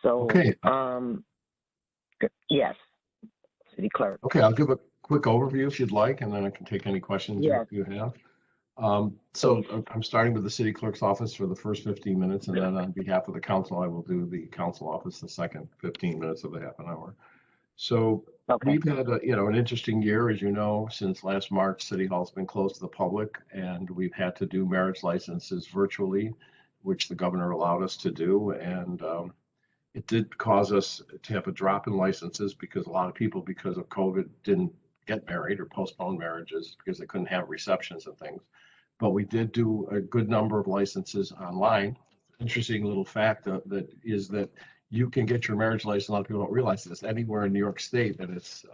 So, Okay. Yes, City Clerk. Okay, I'll give a quick overview if you'd like, and then I can take any questions Yes. you have. I'm starting with the city clerk's office for the first 15 minutes, and then on behalf of the council, I will do the council office the second 15 minutes of the half an hour. So we've had an interesting year, as you know. Since last March, City Hall's been closed to the public, and we've had to do marriage licenses virtually, which the governor allowed us to do. And it did cause us to have a drop in licenses because a lot of people, because of COVID, didn't get married or postponed marriages because they couldn't have receptions and things. But we did do a good number of licenses online. Interesting little fact that is that you can get your marriage license. A lot of people don't realize this anywhere in New York State, that it's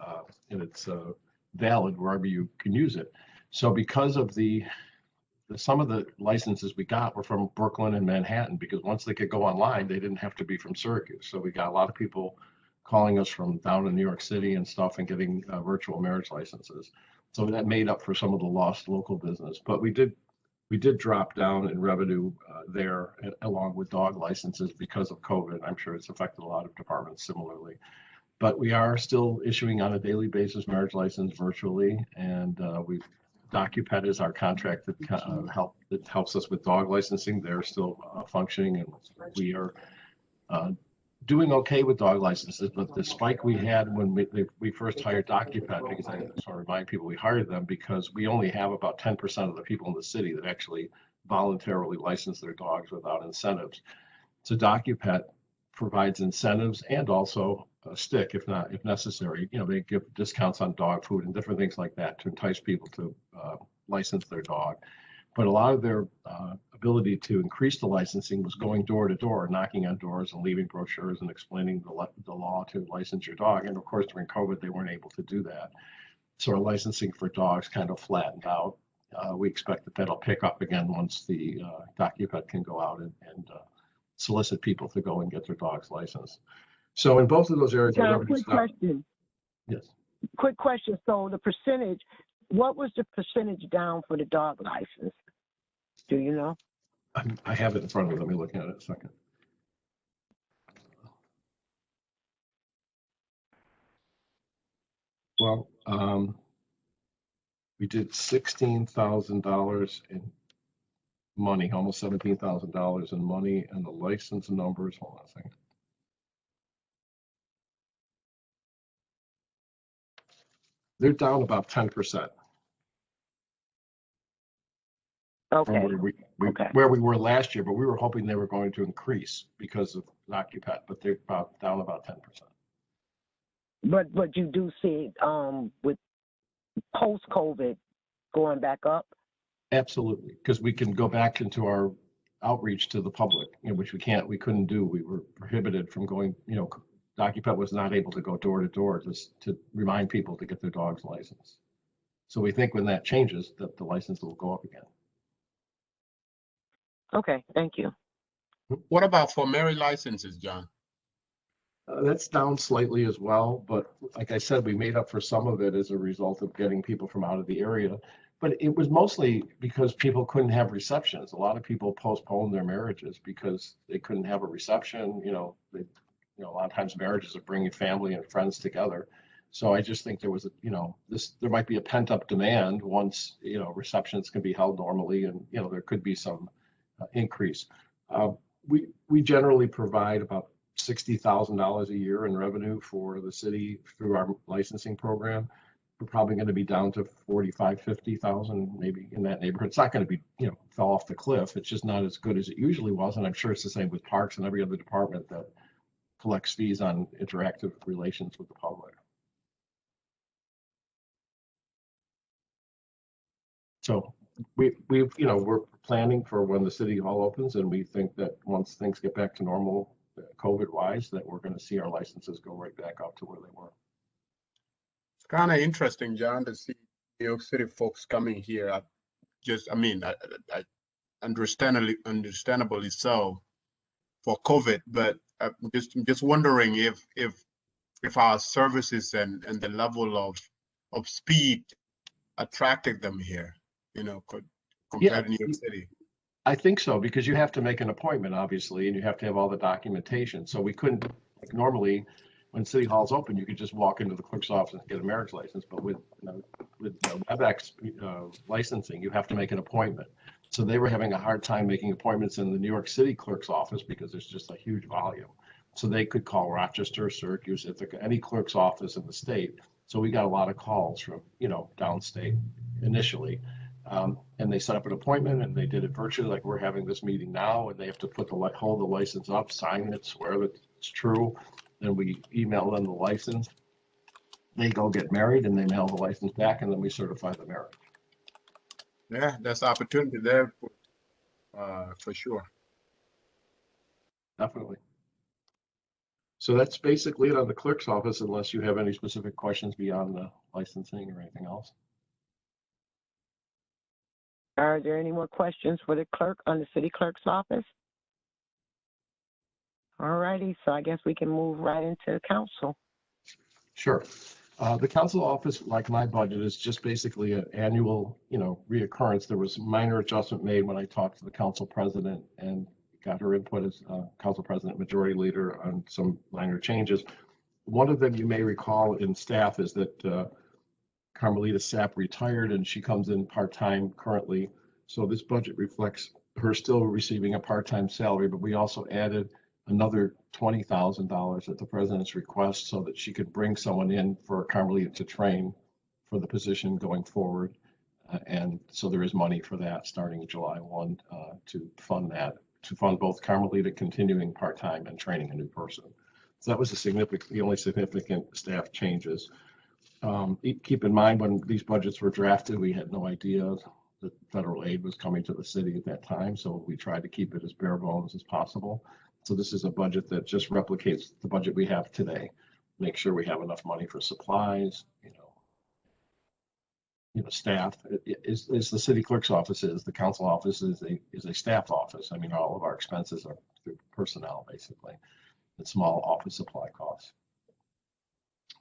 valid wherever you can use it. So because of some of the licenses we got were from Brooklyn and Manhattan, because once they could go online, they didn't have to be from Syracuse. So we got a lot of people calling us from down in New York City and stuff and getting virtual marriage licenses. So that made up for some of the lost local business. But we did drop down in revenue there, along with dog licenses because of COVID. I'm sure it's affected a lot of departments similarly. But we are still issuing on a daily basis marriage license virtually, and DocuPet is our contract that helps us with dog licensing. They're still functioning, and we are doing okay with dog licenses. But the spike we had when we first hired DocuPet, because I sort of remind people we hired them because we only have about 10% of the people in the city that actually voluntarily license their dogs without incentives. So DocuPet provides incentives and also a stick if necessary. They give discounts on dog food and different things like that to entice people to license their dog. But a lot of their ability to increase the licensing was going door to door, knocking on doors and leaving brochures and explaining the law to license your dog. And of course, during COVID, they weren't able to do that. So our licensing for dogs kind of flattened out. We expect that that'll pick up again once the DocuPet can go out and solicit people to go and get their dogs licensed. So in both of those areas, quick question. Yes. Quick question. So the percentage, what was the percentage down for the dog license? Do you know? I have it in front of me. Let me look at it a second. Well, we did $16,000 in money, almost $17,000 in money, and the license numbers. Hold on a second. They're down about 10%. Okay. From where we were last year, but we were hoping they were going to increase because of DocuPet, but they're down about 10%. But you do see with post-COVID going back up? Absolutely, because we can go back into our outreach to the public, which we couldn't do. We were prohibited from going, DocuPet was not able to go door to door to remind people to get their dogs licensed. So we think when that changes, that the license will go up again. Okay, thank you. What about for marriage licenses, John? That's down slightly as well, but like I said, we made up for some of it as a result of getting people from out of the area. But it was mostly because people couldn't have receptions. A lot of people postponed their marriages because they couldn't have a reception. A lot of times marriages are bringing family and friends together. So I just think there was there might be a pent up demand once receptions can be held normally, and there could be some increase. We generally provide about $60,000 a year in revenue for the city through our licensing program. We're probably going to be down to 45, 50,000, maybe in that neighborhood. It's not going to be, fell off the cliff. It's just not as good as it usually was. And I'm sure it's the same with parks and every other department that collects fees on interactive relations with the public. So we're planning for when the city hall opens, and we think that once things get back to normal, COVID-wise, that we're going to see our licenses go right back up to where they were. It's kind of interesting, John, to see New York City folks coming here. Understandably so for COVID, but I'm just wondering if our services and the level of speed attracted them here, compared to New York City. I think so, because you have to make an appointment, obviously, and you have to have all the documentation. So we couldn't, like normally, when City Hall's open, you could just walk into the clerk's office and get a marriage license. But with WebEx licensing, you have to make an appointment. So they were having a hard time making appointments in the New York City clerk's office because there's just a huge volume. So they could call Rochester, Syracuse, Ithaca, any clerk's office in the state. So we got a lot of calls from, downstate initially. And they set up an appointment and they did it virtually, like we're having this meeting now, and they have to hold the license up, sign it, swear that it's true. Then we email them the license. They go get married and they mail the license back, and then we certify the marriage. Yeah, that's opportunity there for sure. Definitely. So that's basically it on the clerk's office, unless you have any specific questions beyond the licensing or anything else. Are there any more questions for the clerk on the city clerk's office? All righty, so I guess we can move right into council. Sure. The council office, like my budget, is just basically an annual, reoccurrence. There was a minor adjustment made when I talked to the council president and got her input as council president, majority leader, on some minor changes. One of them you may recall in staff is that Carmelita Sapp retired and she comes in part-time currently. So this budget reflects her still receiving a part-time salary, but we also added another $20,000 at the president's request so that she could bring someone in for Carmelita to train for the position going forward. And so there is money for that starting July 1 to fund that, to fund both Carmelita continuing part-time and training a new person. So that was the only significant staff changes. Keep in mind, when these budgets were drafted, we had no idea that federal aid was coming to the city at that time. So we tried to keep it as bare bones as possible. So this is a budget that just replicates the budget we have today. Make sure we have enough money for supplies, staff. Is the city clerk's office is, the council office is a staff office. I mean, all of our expenses are through personnel, basically, and small office supply costs.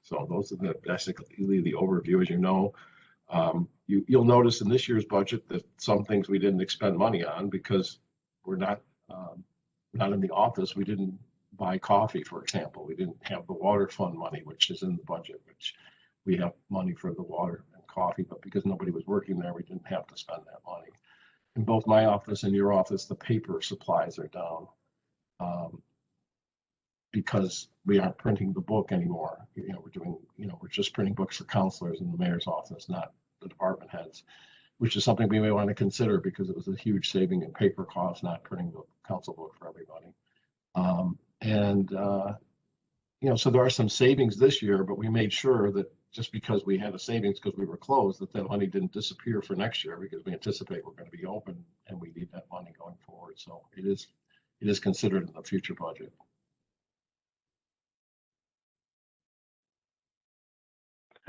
So those are basically the overview. As you know, you'll notice in this year's budget that some things we didn't expend money on because we're not in the office. We didn't buy coffee, for example. We didn't have the water fund money, which is in the budget, which we have money for the water and coffee, but because nobody was working there, we didn't have to spend that money. In both my office and your office, the paper supplies are down. Because we aren't printing the book anymore. We're just printing books for counselors in the mayor's office, not the department heads, which is something we may want to consider because it was a huge saving in paper costs, not printing the council book for everybody. So there are some savings this year, but we made sure that just because we had a savings because we were closed, that money didn't disappear for next year because we anticipate we're going to be open and we need that money going forward. So it is considered in the future budget.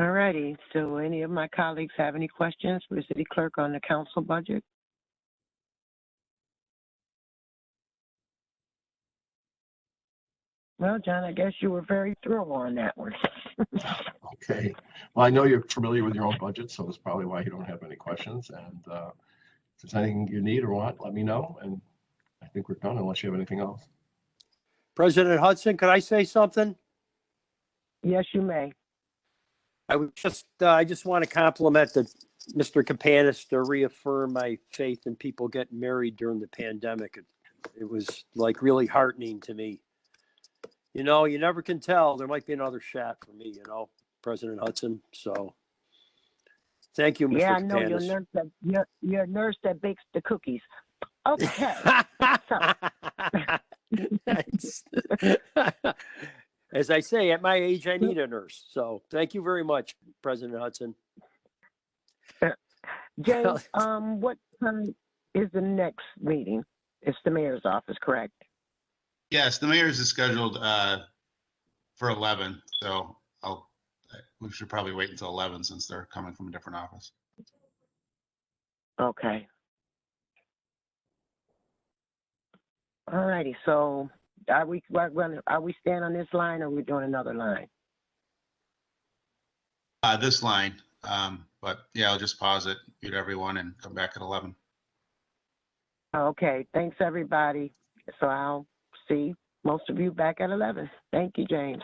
All righty, so any of my colleagues have any questions for the city clerk on the council budget? Well, John, I guess you were very thorough on that one. Okay. Well, I know you're familiar with your own budget, so that's probably why you don't have any questions. And if there's anything you need or want, let me know. And I think we're done unless you have anything else. President Hudson, could I say something? Yes, you may. I just want to compliment Mr. Kapanis to reaffirm my faith in people getting married during the pandemic. It was like really heartening to me. You never can tell. There might be another shot for me, President Hudson. So thank you, Mr. Yeah, I know Kapanis. your nurse that bakes the cookies. Okay. As I say, at my age, I need a nurse. So thank you very much, President Hudson. James, what time is the next meeting? It's the mayor's office, correct? Yes, the mayor's is scheduled for 11, so we should probably wait until 11 since they're coming from a different office. Okay. All righty, so are we staying on this line or are we doing another line? This line, but yeah, I'll just pause it, mute everyone, and come back at 11. Okay, thanks, everybody. So I'll see most of you back at 11. Thank you, James.